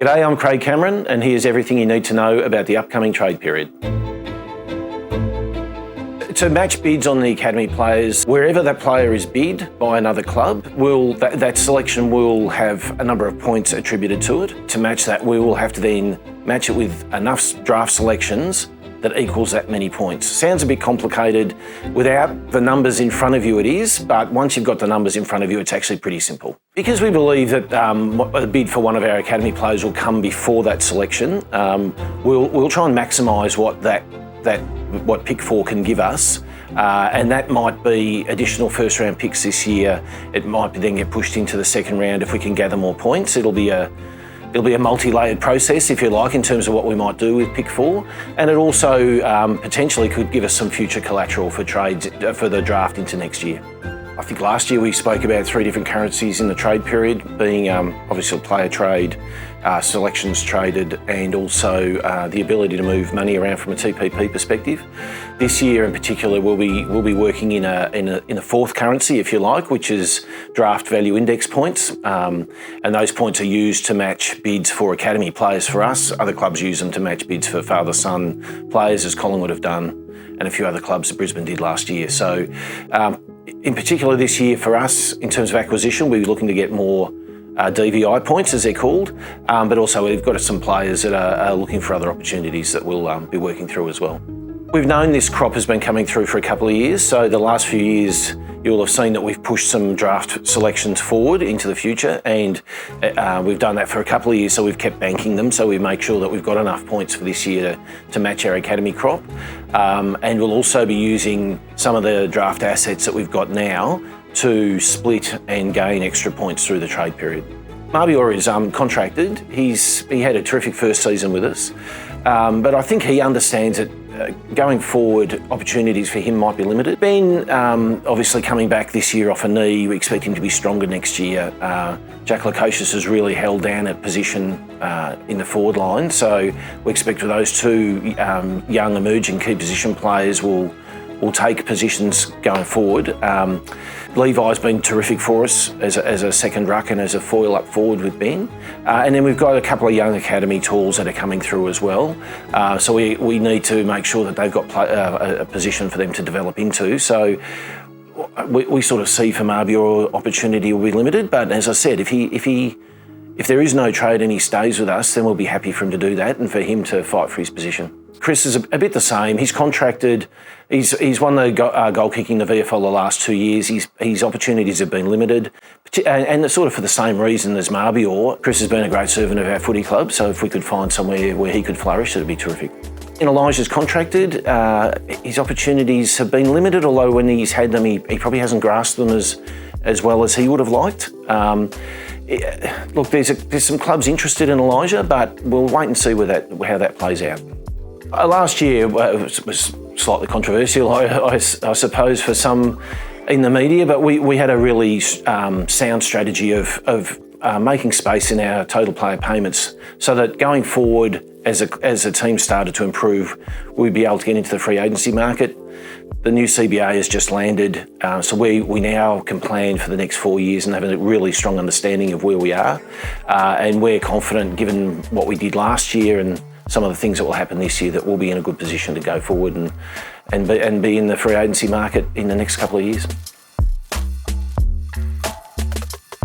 G'day, I'm Craig Cameron, and here's everything you need to know about the upcoming trade period. To match bids on the academy players, wherever that player is bid by another club, that selection will have a number of points attributed to it. To match that, we will have to then match it with enough draft selections that equals that many points. Sounds a bit complicated. Without the numbers in front of you, it is, but once you've got the numbers in front of you, it's actually pretty simple. Because we believe that a bid for one of our academy players will come before that selection, we'll try and maximise what pick 4 can give us, and that might be additional first round picks this year. It might then get pushed into the second round if we can gather more points. It'll be a multi-layered process, if you like, in terms of what we might do with pick 4, and it also potentially could give us some future collateral for trades for the draft into next year. I think last year we spoke about 3 different currencies in the trade period, being obviously player trade, selections traded, and also the ability to move money around from a TPP perspective. This year in particular, we'll be working in a fourth currency, if you like, which is draft value index points, and those points are used to match bids for academy players for us. Other clubs use them to match bids for father-son players, as Collingwood have done, and a few other clubs that Brisbane did last year. So in particular this year for us, in terms of acquisition, we're looking to get more DVI points, as they're called, but also we've got some players that are looking for other opportunities that we'll be working through as well. We've known this crop has been coming through for a couple of years, so the last few years you'll have seen that we've pushed some draft selections forward into the future, and we've done that for a couple of years, so we've kept banking them, so we make sure that we've got enough points for this year to match our academy crop. And we'll also be using some of the draft assets that we've got now to split and gain extra points through the trade period. Marbior is contracted. He had a terrific first season with us, but I think he understands that going forward, opportunities for him might be limited. Ben, obviously coming back this year off a knee, we expect him to be stronger next year. Jack Lukosius has really held down a position in the forward line, so we expect for those 2 young emerging key position players will take positions going forward. Levi's been terrific for us as a second ruck and as a foil up forward with Ben. And then we've got a couple of young academy tools that are coming through as well. So we need to make sure that they've got a position for them to develop into. So we sort of see for Marbior opportunity will be limited, but as I said, if there is no trade and he stays with us, then we'll be happy for him to do that and for him to fight for his position. Chris is a bit the same. He's contracted. He's won the goal kicking the VFL the last 2 years. His opportunities have been limited, and sort of for the same reason as Marbior. Chris has been a great servant of our footy club, so if we could find somewhere where he could flourish, it'd be terrific. Elijah's contracted. His opportunities have been limited, although when he's had them, he probably hasn't grasped them as well as he would have liked. Look, there's some clubs interested in Elijah, but we'll wait and see how that plays out. Last year was slightly controversial, I suppose, for some in the media, but we had a really sound strategy of making space in our total player payments so that going forward, as the team started to improve, we'd be able to get into the free agency market. The new CBA has just landed, so we now can plan for the next 4 years and have a really strong understanding of where we are. And we're confident, given what we did last year and some of the things that will happen this year, that we'll be in a good position to go forward and be in the free agency market in the next couple of years.